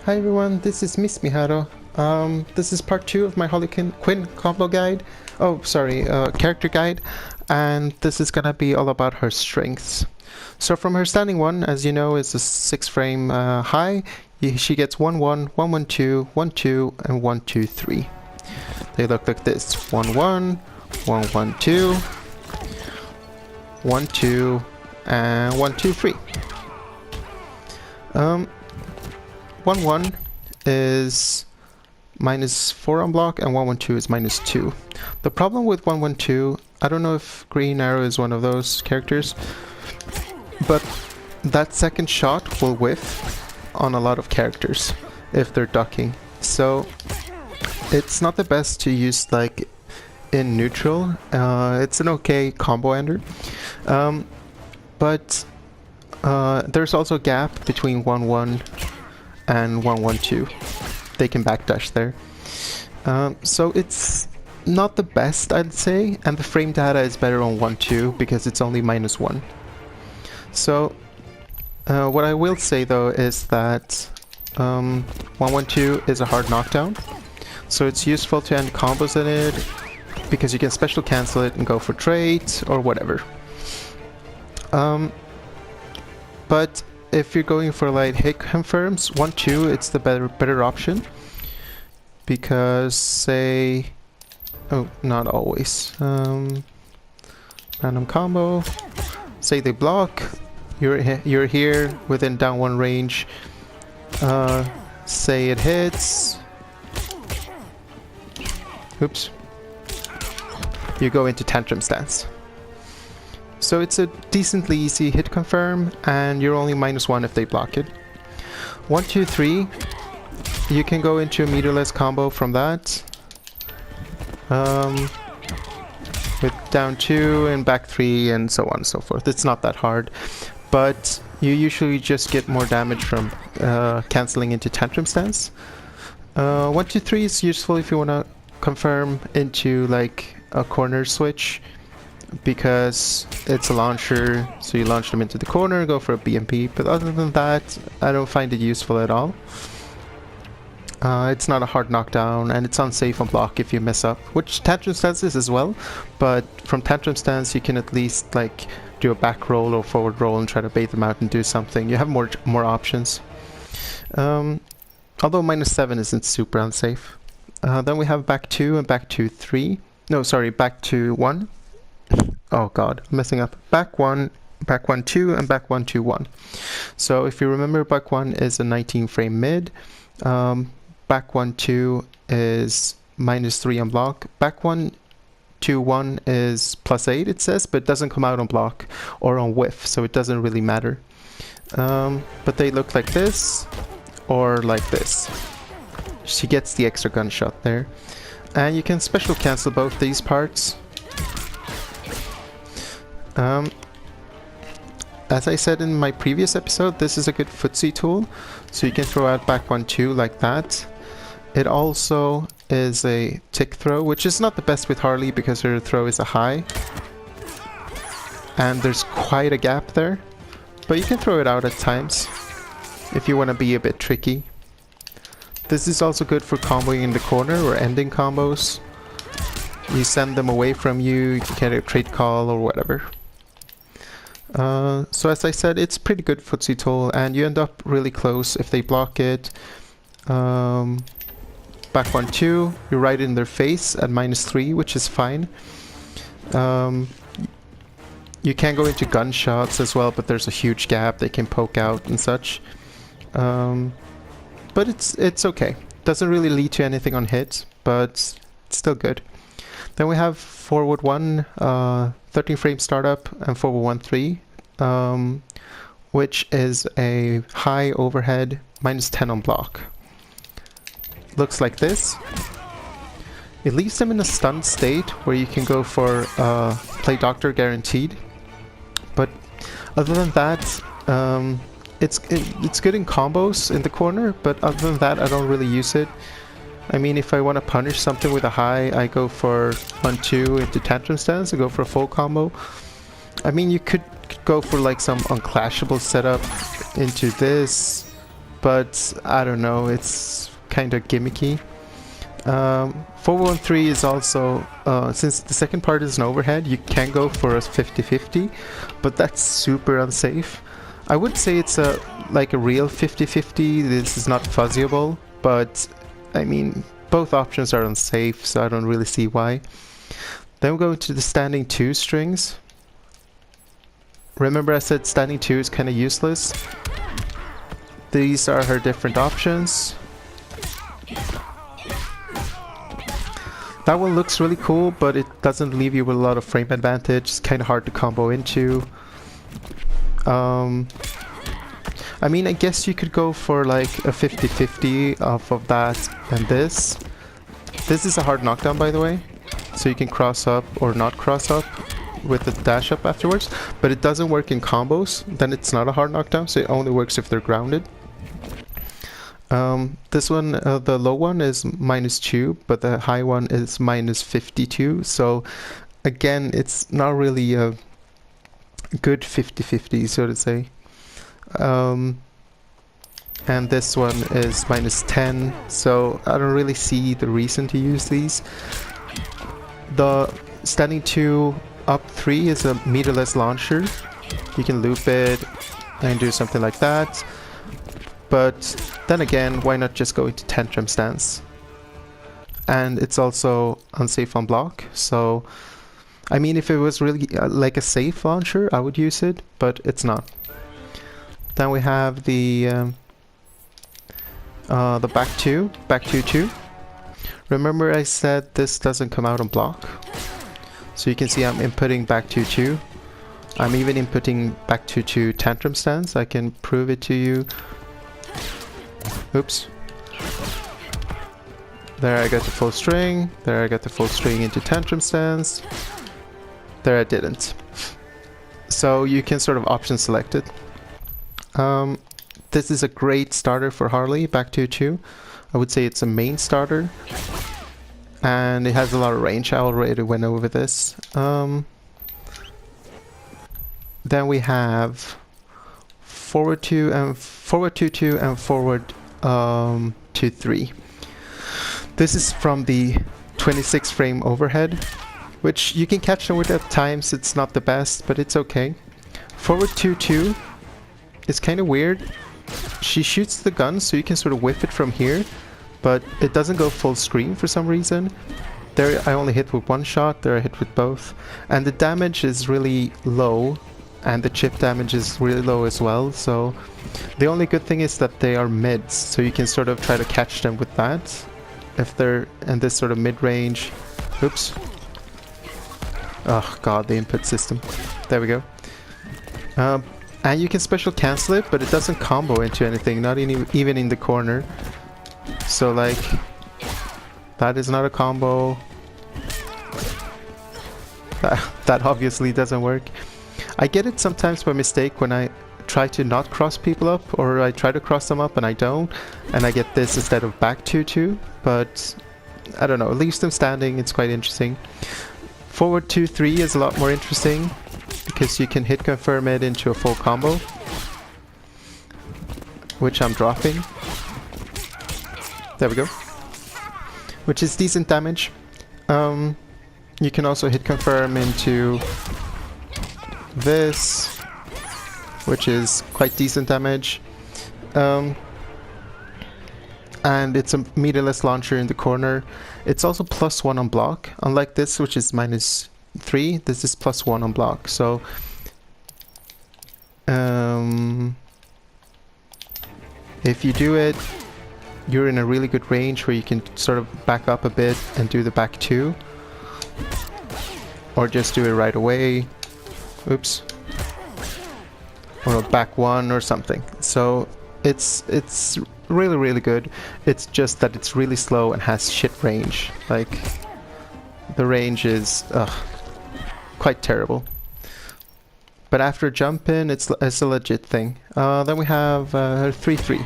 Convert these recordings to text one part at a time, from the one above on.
Hi everyone, this is Miss Miharu. This is part 2 of my Harley Quinn combo guide. Oh, sorry, character guide. And this is gonna be all about her strengths. So from her standing one, as you know, is a 6 frame high. She gets 1-1, 1-1-2, 1-2, and 1-2-3. They look like this: 1-1, 1-1-2, 1-2, and 1-2-3. 1-1 is -4 on block, and 1-1-2 is -2. The problem with 1-1-2, I don't know if Green Arrow is one of those characters, but that second shot will whiff on a lot of characters if they're ducking. So it's not the best to use like in neutral. It's an okay combo ender, but there's also a gap between 1-1 and 1-1-2. They can backdash there. So it's not the best, I'd say, and the frame data is better on 1-2 because it's only -1. So what I will say though is that 1-1-2 is a hard knockdown, so it's useful to end combos in it because you can special cancel it and go for trades or whatever. But if you're going for like hit confirms, 1-2 it's the better option, because say, oh, not always. Random combo. Say they block, you're here within down 1 range. Say it hits. Oops. You go into tantrum stance. So it's a decently easy hit confirm, and you're only -1 if they block it. 1-2-3, you can go into a meterless combo from that. With down 2 and back 3 and so on and so forth. It's not that hard, but you usually just get more damage from cancelling into tantrum stance. 1-2-3 is useful if you want to confirm into like a corner switch, because it's a launcher, so you launch them into the corner, go for a BMP, but other than that, I don't find it useful at all. It's not a hard knockdown, and it's unsafe on block if you mess up, which Tantrum Stance is as well, but from Tantrum Stance you can at least like do a back roll or forward roll and try to bait them out and do something. You have more options. Although -7 isn't super unsafe. Then we have back 2 and back 2-3. No, sorry, back 2-1. Oh god, I'm messing up. Back 1, back 1-2, and back 1-2-1. So if you remember, back 1 is a 19 frame mid. Back 1-2 is -3 on block. Back 1-2-1 is +8, it says, but it doesn't come out on block or on whiff, so it doesn't really matter. But they look like this or like this. She gets the extra gunshot there. And you can special cancel both these parts. As I said in my previous episode, this is a good footsie tool, so you can throw out back 1-2 like that. It also is a tick throw, which is not the best with Harley because her throw is a high, and there's quite a gap there, but you can throw it out at times if you want to be a bit tricky. This is also good for comboing in the corner or ending combos. You send them away from you, you can get a trade call or whatever. So as I said, it's pretty good footsie tool, and you end up really close if they block it. Back 1-2, you're right in their face at -3, which is fine. You can go into gunshots as well, but there's a huge gap, they can poke out and such. But it's okay. Doesn't really lead to anything on hit, but it's still good. Then we have forward 1, 13 frame startup, and forward 1-3, which is a high overhead, -10 on block. Looks like this. It leaves them in a stunned state where you can go for play doctor guaranteed. But other than that, it's good in combos in the corner, but other than that, I don't really use it. I mean, if I want to punish something with a high, I go for 1-2 into tantrum stance and go for a full combo. I mean, you could go for like some unclashable setup into this, but I don't know, it's kind of gimmicky. 413 is also, since the second part is an overhead, you can go for a 50-50, but that's super unsafe. I would say it's like a real 50-50, this is not fuzzyable, but I mean, both options are unsafe, so I don't really see why. Then we go to the standing 2 strings. Remember I said standing 2 is kind of useless. These are her different options. That one looks really cool, but it doesn't leave you with a lot of frame advantage. It's kind of hard to combo into. I mean, I guess you could go for like a 50-50 off of that and this. This is a hard knockdown, by the way, so you can cross up or not cross up with the dash up afterwards, but it doesn't work in combos. Then it's not a hard knockdown, so it only works if they're grounded. This one, the low one is -2, but the high one is -52, so again, it's not really a good 50-50, so to say. And this one is -10, so I don't really see the reason to use these. The standing 2 up 3 is a meterless launcher. You can loop it and do something like that. But then again, why not just go into tantrum stance? And it's also unsafe on block, so I mean, if it was really like a safe launcher, I would use it, but it's not. Then we have the back 2. Remember I said this doesn't come out on block, so you can see I'm inputting back 2-2. I'm even inputting back 2-2 tantrum stance. I can prove it to you. Oops. There I got the full string. There I got the full string into tantrum stance. There I didn't. So you can sort of option select it. This is a great starter for Harley, back 2-2. I would say it's a main starter. And it has a lot of range. I already went over this. Then we have forward 2 and forward 2-2 and forward 2-3. This is from the 26 frame overhead, which you can catch them with at times. It's not the best, but it's okay. Forward 2-2 is kind of weird. She shoots the gun, so you can sort of whiff it from here, but it doesn't go full screen for some reason. There I only hit with one shot, there I hit with both. And the damage is really low, and the chip damage is really low as well, so the only good thing is that they are mids, so you can sort of try to catch them with that. If they're in this sort of mid-range... Oops. Oh god, the input system. There we go. And you can special cancel it, but it doesn't combo into anything, not even in the corner. So like, that is not a combo. That obviously doesn't work. I get it sometimes by mistake when I try to not cross people up, or I try to cross them up and I don't, and I get this instead of back 2-2, but I don't know, it leaves them standing. It's quite interesting. Forward 2-3 is a lot more interesting, because you can hit confirm it into a full combo, which I'm dropping. There we go. Which is decent damage. You can also hit confirm into this, which is quite decent damage. And it's a meterless launcher in the corner. It's also +1 on block, unlike this, which is -3. This is +1 on block. So if you do it, you're in a really good range where you can sort of back up a bit and do the back 2, or just do it right away. Oops. Or a back 1 or something. So it's really good. It's just that it's really slow and has shit range. Like, the range is quite terrible. But after a jump in, it's a legit thing. Then we have 3-3.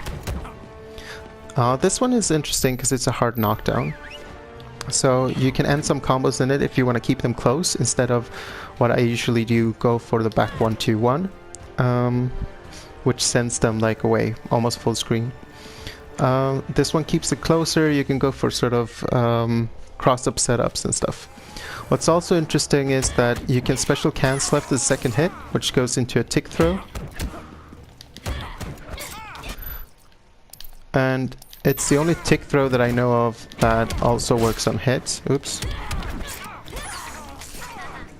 This one is interesting because it's a hard knockdown. So you can end some combos in it if you want to keep them close, instead of what I usually do, go for the back 1-2-1, which sends them like away, almost full screen. This one keeps it closer. You can go for sort of cross-up setups and stuff. What's also interesting is that you can special cancel after the second hit, which goes into a tick throw. And it's the only tick throw that I know of that also works on hits. Oops.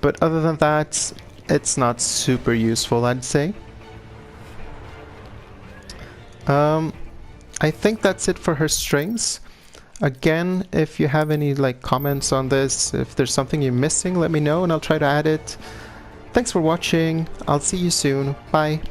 But other than that, it's not super useful, I'd say. I think that's it for her strings. Again, if you have any comments on this, if there's something you're missing, let me know and I'll try to add it. Thanks for watching. I'll see you soon. Bye.